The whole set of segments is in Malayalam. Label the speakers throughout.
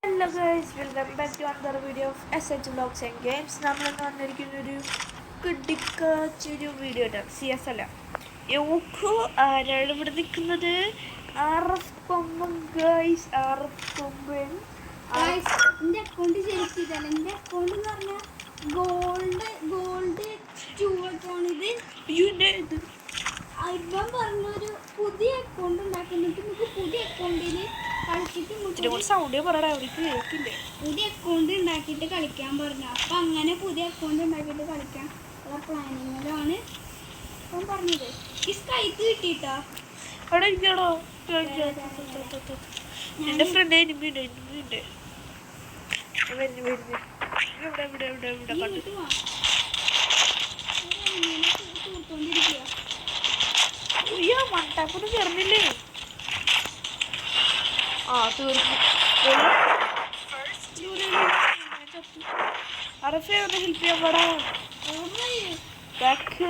Speaker 1: Hello guys, welcome back to another video of SH vlogs and games. നമ്മളിന്ന് വന്നിരിക്കുന്നൊരു കിടിക്കാച്ചൊരു വീഡിയോ ആയിട്ടാണ്. CS അല്ല, യോക്കു ആരാണ് ഇവിടെ നിൽക്കുന്നത്? RF കൊമ്പൻ ഗൈസ്, RF കൊമ്പൻ.
Speaker 2: എൻ്റെ അക്കൗണ്ട് ശരിക്കില്ല. എൻ്റെ അക്കൗണ്ട് എന്ന് പറഞ്ഞാൽ ഗോൾഡ് 2 അക്കൗണ്ട്. ഇത് ഇവൻ പറഞ്ഞൊരു പുതിയ അക്കൗണ്ട് ഉണ്ടാക്കുന്നിട്ട് നമുക്ക് പുതിയ അക്കൗണ്ടിൽ കളിച്ചിട്ട്
Speaker 1: സൗണ്ട് പറയടാ, അവർക്ക് കേൾക്കില്ലേ?
Speaker 2: പുതിയ അക്കൗണ്ട് ഉണ്ടാക്കിയിട്ട് കളിക്കാൻ പറഞ്ഞു. അപ്പം അങ്ങനെ പുതിയ അക്കൗണ്ട് ഉണ്ടാക്കിയിട്ട് കളിക്കാൻ ഉള്ള പ്ലാനിങ്ങിലാണ് ഇപ്പം പറഞ്ഞത്. ഈ സ്കൈക്ക് കിട്ടിയിട്ടോ
Speaker 1: അവിടെ ഇരിക്കണോ? എൻ്റെ ഫ്രണ്ട് എനിമിയുണ്ട്. മണ്ടാപ്പൊന്നും ചേർന്നില്ലേ? തീർന്നു. അറഫെ ഒന്ന് ഹെൽപ്പ് ചെയ്യാൻ പാടാ. ബാക്ക്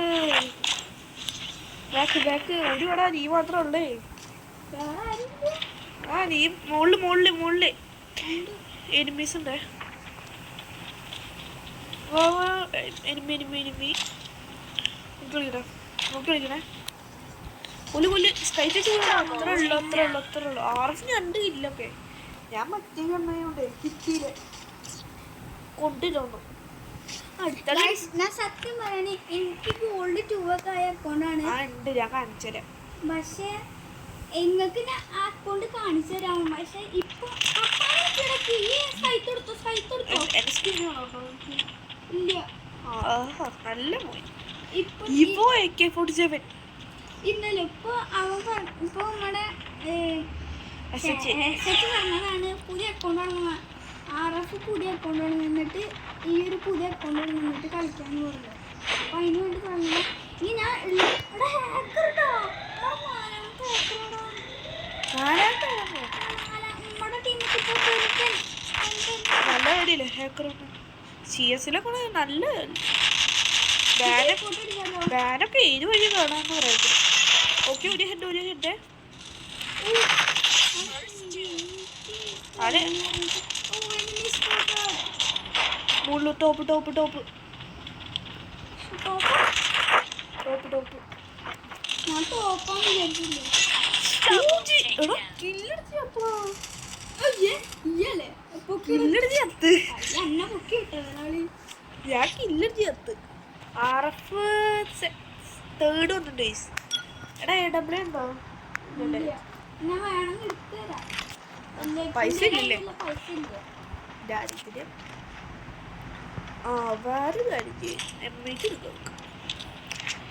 Speaker 1: ഒരു പടാ, നീ മാത്രം ഉള്ളേ. നീ മുകളില് എനിമീസ് ഉണ്ട്. എനിമി കളിക്കണേ. കൊല്ല് സ്കൈറ്റ് അത്ര ഉള്ളു. ആർഫിന് 2 കില്ലൊക്കെ. ഞാൻ മറ്റേ കണ്ണായോണ്ട് കിട്ടിയില്ല, കൊണ്ടിരുന്നു.
Speaker 2: ഞാൻ സത്യം പറയണേ, എനിക്ക് ഗോൾഡ് 2 ഒക്കെ ആയ അക്കൗണ്ടാണ്.
Speaker 1: ഞാൻ കാണിച്ചുതരാം.
Speaker 2: പക്ഷെ നിങ്ങൾക്ക് ഞാൻ ആ അക്കൗണ്ട് കാണിച്ചു തരാം. പക്ഷെ ഇപ്പൊ ഇല്ല.
Speaker 1: നല്ല പോയി. ഇപ്പൊ AK-47
Speaker 2: ഇന്നലെ ഇപ്പൊ നമ്മുടെ പറഞ്ഞതാണ് പുതിയ അക്കൗണ്ടാണ്. RF പുതിയ അക്കൗണ്ടാണ് നിന്നിട്ട് ഈ ഒരു പുതിയ അക്കൗണ്ടിൽ നിന്നിട്ട് കളിക്കാന്ന് പറഞ്ഞു. അപ്പൊ അതിന് വേണ്ടി പറഞ്ഞു. ഇനി ഞാൻ നമ്മുടെ ടീമിൽ
Speaker 1: നല്ല കാര്യല്ലേ ഹാക്കറൊക്കെ. CS-ലൊക്കെ നല്ല ബാനൊക്കെ ഏത് വഴി കാണാന്ന് പറയുന്നത്. ഓക്കെ, ഒരു ഹെഡ് അതെ. മുള്ളു ടോപ്പ്
Speaker 2: ഞാൻ ടോപ്പാന്ന് വിചാരിച്ചില്ലേ.
Speaker 1: ഞാൻ കില്ലടിച്ച് ചത്ത്. RF തേർഡ് വന്നിട്ടുണ്ട്. എടാ AW ഉണ്ടോ? പൈസ ഇല്ലേ? ദാരിദ്ര്യം. വേറെ കാര്യം എമ്മയ്ക്ക് എടുക്കാം.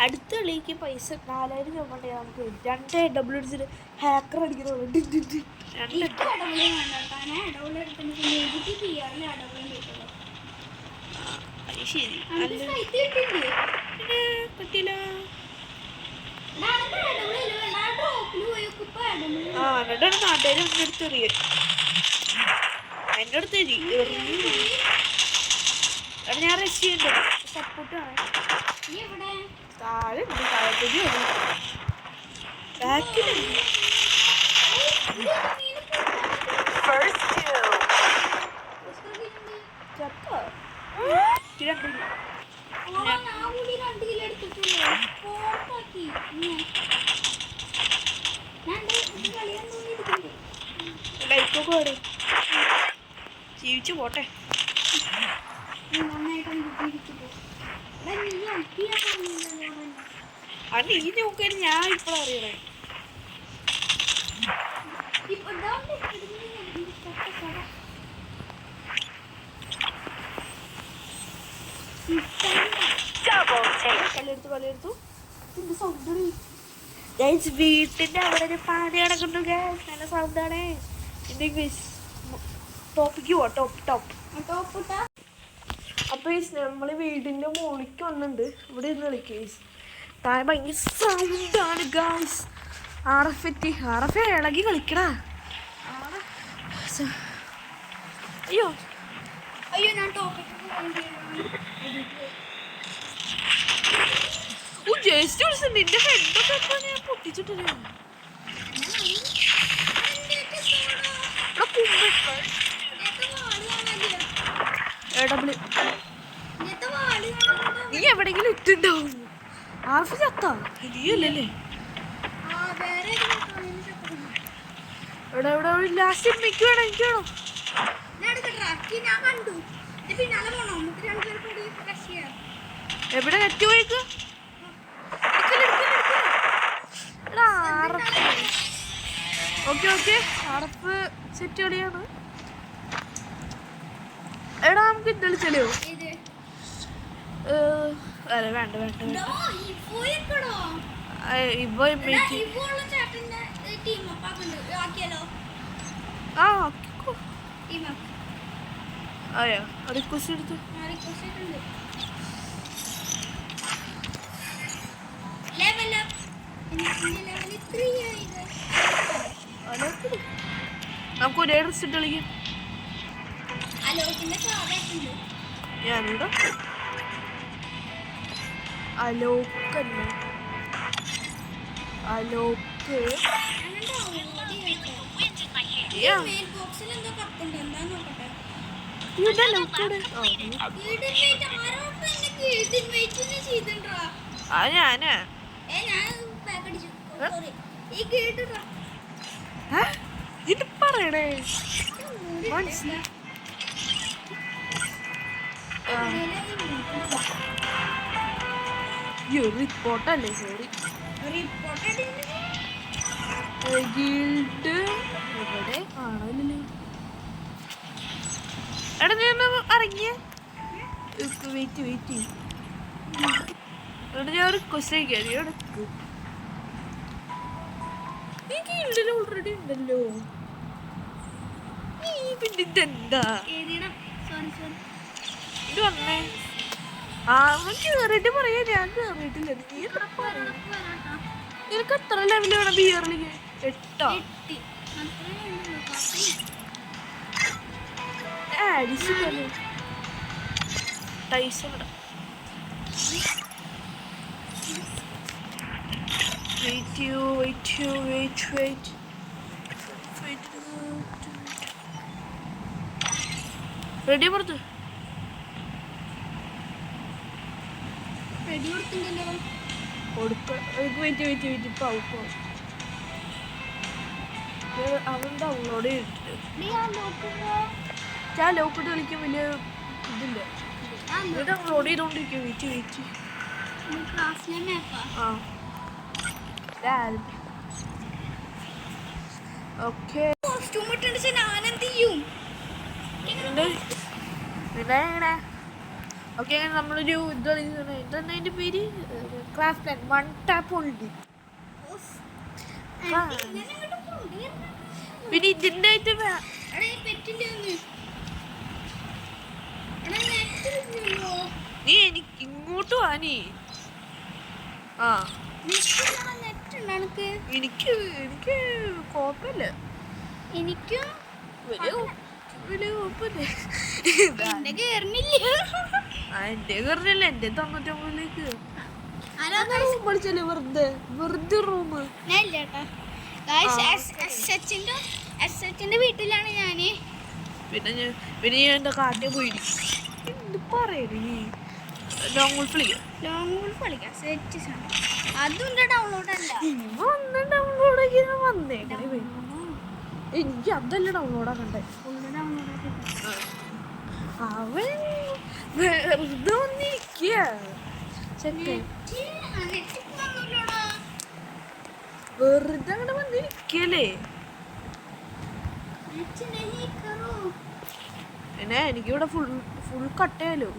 Speaker 1: അടുത്ത കളിക്ക് പൈസ 4000 രൂപ ഉണ്ടെങ്കിൽ നമുക്ക് 2 AW അടിച്ചിട്ട് ഹാക്കർ അടിക്കുന്നുണ്ട്. ശരി, കിട്ടിയില്ല. എന്നിട്ടാണ് നാട്ടുകാർ എൻ്റെ അടുത്ത് എറിയ. എൻ്റെ അടുത്ത് ഞാൻ റെസ്റ്റ് ചെയ്യണ്ടോ? സപ്പോർട്ടാണ്. താഴെ താഴത്തേക്ക് ബാക്കിലുണ്ട്. ലൈക്കൊക്കെ വേണം, ജീവിച്ചു പോട്ടെ. അത് നീ നോക്കാൻ ഞാൻ ഇപ്പോഴാണ് അറിയണേ. കളിയെടുത്തു വീട്ടിന്റെ അവിടെ ഒരു പാടി കിടക്കുന്നു. നല്ല സൗണ്ടാണ്. ടോപ്പിക്ക് പോവാ. ടോപ്പ്. അപ്പൊ നമ്മള് വീടിന്റെ മുകളിലേക്ക് വന്നിട്ടുണ്ട്. ഇവിടെ ഇരുന്ന് കളിക്കുക. താഴെ ഭയങ്കര സൗണ്ടാണ് ഗായ്സ്. RF ഇളകി കളിക്കടാ. അയ്യോ
Speaker 2: ഞാൻ ടോപ്പിക്ക്
Speaker 1: ജസ്റ്റ് വിളിച്ചു. നിന്റെ ഹെഡൊക്കെ ഞാൻ പൊട്ടിച്ചിട്ടില്ല. ഡബിൾ.
Speaker 2: ഇങ്ങനത്തെ വാള് കാണുന്നത്
Speaker 1: നീ എവിടെയെങ്കിലും ഇട്ടുണ്ടാവും. ആർഫ് ചത്താ നീയല്ലേ?
Speaker 2: ആ വേറെ ഏതെങ്കിലും കളിയിൽ ചത്തതാണ്.
Speaker 1: എവിടെ എവിടെ ലാസ്റ്റ് എനിക്ക് വേണം, എനിക്ക് വേണം.
Speaker 2: ഞാൻ എടുക്കട്ടെ, ഈ ഞാൻ കണ്ടു. ഇത് പിന്നാലെ പോണോ? നമുക്ക് രണ്ടുപേരും കൂടി rush ചെയ്യാം.
Speaker 1: എവിടെ നെറ്റ് പോയിക്ക്? ഓക്കെ ഓക്കെ, ആർഫ് സെറ്റ് കളിയാണ്. എടാ നമുക്ക് ഇത് കളിച്ചല്ലോ.
Speaker 2: ഇത്
Speaker 1: അല്ല വേണ്ട വേണ്ട വേണ്ട.
Speaker 2: ഡോ, ഇവോയൊക്കെടോ.
Speaker 1: ഇവ
Speaker 2: എടാ, ഇവോള്ള ചേട്ടന്റെ ടീം അപ്പ് ആക്കുന്നുണ്ട്. ആക്കിയാലോ?
Speaker 1: ആ
Speaker 2: ടീം അപ്പ്.
Speaker 1: ആയാ റിക്വസ്റ്റ് എടുത്ത്
Speaker 2: റിക്വസ്റ്റ് ചെയ്തിട്ടുണ്ട്. Level up. എനിക്ക് ലെവൽ 3 ആയത്.
Speaker 1: നമുക്ക് ഒരേ ഡ്രസ് ഇട്ട് കളിക്കാം.
Speaker 2: അലോക്കിന്റെ സാധാട്ടുണ്ട്.
Speaker 1: ഞാനിവിടെ അലോക്കല്ലേ, അലോക്ക്
Speaker 2: മെയിൽ ബോക്സിൽ എന്തോ കത്തുണ്ട്. എന്താ നോക്കട്ടെ.
Speaker 1: ഇവിടെ അലോക്കോട് ആ ഞാനാ ഇത് പറയണേ. മനസ്സിലായി റിപ്പോർട്ടല്ലേ? സോറി, ഗിൽഡ് ഇവിടെ കാണാനില്ലല്ലോ. എടാ നീ ഒന്ന് ഇറങ്ങിയ വെയിറ്റ് വെയിറ്റ് ചെയ്യും. എടാ ഞാൻ ഒരു ക്വസ്റ്റ്യൻ കയറി എടുക്ക്. നീ ഗിൽഡിൽ ഓൾറെഡി ഉണ്ടല്ലോ. നീ പിന്നെ ഇതെന്താ ഇത് വന്നേ? ആ കേറിട്ട് പറയാ, ഞാൻ കേറിയിട്ടില്ല. നീ നിനക്ക് എത്ര ലെവല് വേണം ബിയറിലേക്ക്? 8 ആഡിഷനല്ലേ ടൈസൺ. റെഡി പുറത്ത് അവൻ ഡൗൺലോഡ് ചെയ്തിട്ട് ഞാൻ ലോക്കിട്ട് കളിക്കാൻ വലിയ ഇതില്ല. ഡൗൺലോഡ് ചെയ്തോണ്ടിരിക്കും. Wait okay. പിന്നെ എങ്ങനെ ഓക്കെ നമ്മളൊരു ഇത് കളിക്കുന്നത്. ഇതെന്താ അതിൻ്റെ പേര്? Craft and one tap oldie. പിന്നെ ഇതിൻ്റെ ആയിട്ട് നീ എനിക്ക് ഇങ്ങോട്ട് വാ. നീ ആ എനിക്ക് എനിക്ക് കുഴപ്പമില്ല.
Speaker 2: എനിക്കും
Speaker 1: വലിയ കുഴപ്പമില്ല.
Speaker 2: എന്റെ കേറണില്ല.
Speaker 1: എന്റെ കയറില്ല. എന്റെ 99ലേക്ക് പഠിച്ചല്ലേ വെറുതെ വെറുതെ റൂം.
Speaker 2: എസ്എച്ചിന്റെ വീട്ടിലാണ് ഞാന്.
Speaker 1: പിന്നെ ഞാൻ എന്റെ കാട്ടിൽ പോയിരിക്കും. എന്ത് പറയണേ? ലോങ് വോൾഫ് കളിക്കാം.
Speaker 2: അതും ഡൗൺലോഡ് അല്ല.
Speaker 1: വന്ന് ഡൗൺലോഡ് ആക്കി വന്നേക്കണേ. എനിക്ക് അതല്ല ഡൗൺലോഡ് ആക്കണ്ടേ. അവൻ വെറുതെ വന്നിരിക്കുക. വെറുതെ അങ്ങനെ വന്നിരിക്കല്ലേ. പിന്നെ എനിക്കിവിടെ ഫുൾ കട്ടയാലോ.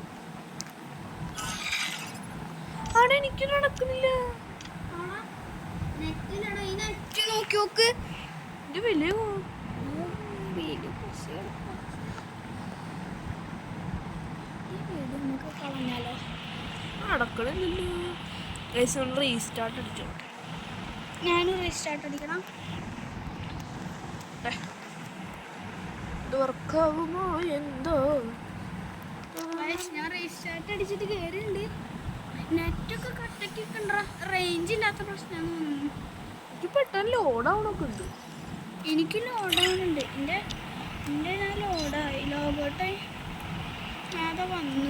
Speaker 1: അവിടെ എനിക്ക് നടക്കുന്നില്ല.
Speaker 2: നോക്കി നോക്ക്.
Speaker 1: ഇത് വലിയ നടക്കണില്ലല്ലോ. റീസ്റ്റാർട്ട് അടിച്ചോട്ടെ.
Speaker 2: ഞാനും റീസ്റ്റാർട്ട് അടിക്കണം.
Speaker 1: ഇത് വർക്കാവുമോ എന്തോ.
Speaker 2: ഞാൻ റീസ്റ്റാർട്ട് അടിച്ചിട്ട് കയറിയുണ്ട്. നെറ്റൊക്കെ കട്ടക്കിക്കണ്ട. റേഞ്ച് ഇല്ലാത്ത പ്രശ്നമാണ്.
Speaker 1: എനിക്ക് പെട്ടെന്ന് ലോഡാവണൊക്കെ ഉണ്ട്.
Speaker 2: എനിക്ക് ലോഡാവുന്നുണ്ട്. എൻ്റെ ഞാൻ ലോഡായി ലോഗോട്ടായി. അതാ വന്നു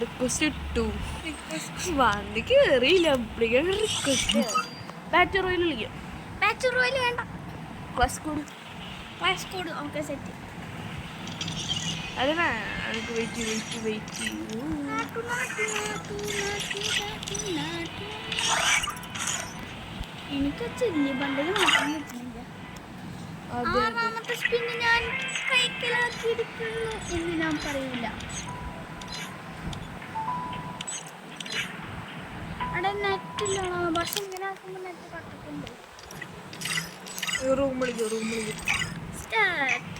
Speaker 1: റിക്വസ്റ്റ് ഇട്ടു വന്ന് കേറിയില്ല റിക്വസ്റ്റ് ബാറ്റർ റോയിൽ വിളിക്കാം
Speaker 2: ബാച്ച് റോയിൽ വേണ്ട
Speaker 1: class code
Speaker 2: class code okay set
Speaker 1: അത് വെയിറ്റ്
Speaker 2: എനിക്ക് ചില്ലി ബണ്ടിൽ മാത്രം കിട്ടുന്നില്ല ആറാമത്തെ സ്പിന്ന് ഞാൻ കൈക്കലാക്കിയിരിക്കുന്നു എന്ന് ഞാൻ പറയില്ല അവിടെ നെറ്റില്ലണോ പക്ഷെ ഇങ്ങനെ ആക്കുമ്പോൾ നെറ്റ് കട്ടിട്ടുണ്ട്
Speaker 1: റൂം വിളിക്കും
Speaker 2: സ്റ്റാർട്ട്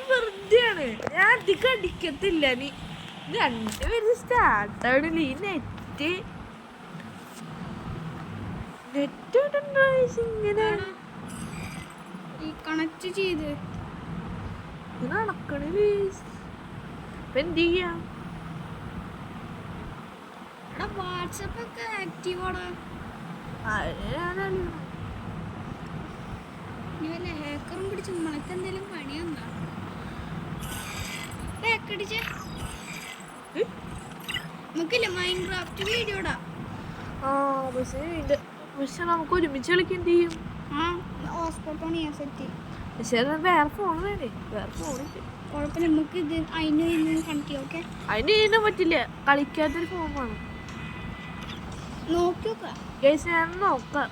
Speaker 1: വെറുതെയാണ് ഞാൻ അധികം അടിക്കത്തില്ല നീ രണ്ടുപേരും സ്റ്റാർട്ടാണ് ഈ നെറ്റ് ഇങ്ങനെ
Speaker 2: ഈ കണക്ട് ചെയ്ത്
Speaker 1: നടക്കണേ ഇപ്പൊ എന്ത് ചെയ്യാം
Speaker 2: എടാ വാട്സപ്പ് ഒക്കെ ആക്റ്റീവ് ആടാ നീ വല്ല ഹാക്കറും പിടിച്ച് നമ്മളൊക്കെ എന്തെങ്കിലും പണിയൊന്നാ ഹാക്കടിച്ചേ നമുക്കില്ല മൈൻക്രാഫ്റ്റ് വീഡിയോടാ
Speaker 1: പക്ഷെ നമുക്ക് ഒരുമിച്ച് കളിക്കേണ്ടി ചെയ്യും
Speaker 2: ആ ഹോസ്പോട്ടാണ് ഞാൻ സെറ്റ്
Speaker 1: പക്ഷെ വേറെ ഫോൺ വേണേ വേറെ ഫോണില്ല
Speaker 2: കുഴപ്പമില്ല നമുക്ക് ഇത് അതിന് കണക്ട് ചെയ്യാം ഓക്കെ
Speaker 1: അതിന് ചെയ്യാൻ പറ്റില്ല കളിക്കാത്തൊരു ഫോൺ വേണം
Speaker 2: നോക്കി നോക്കാം
Speaker 1: ഗൈസ് ഞാൻ നോക്കാം